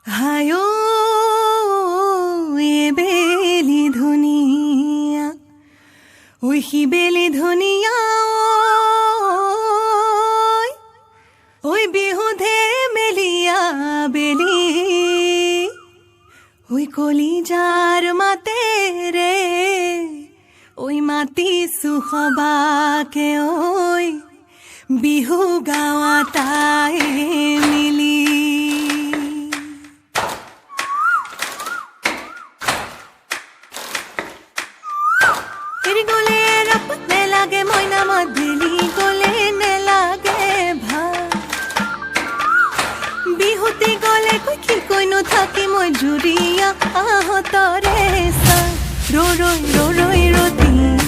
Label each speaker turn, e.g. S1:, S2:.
S1: হায়ো বেলি ধুনীয়া ঐ বেলি ধুনীয়া ঐ বিহুধে মেলিয়া বেলি ঐ কলিজাৰ মাতেৰে ঐ মাতিছো সবাকে ঐ বিহু গাৱা তাই মিলি গলে ৰাপত নেলাগে মইনা মাতলি গলে নেলাগে ভাল বিহুতি গলে কি কৈনো থাকি মই জুৰিয়া আহতৰে চা ৰৈ ৰৈ ৰতি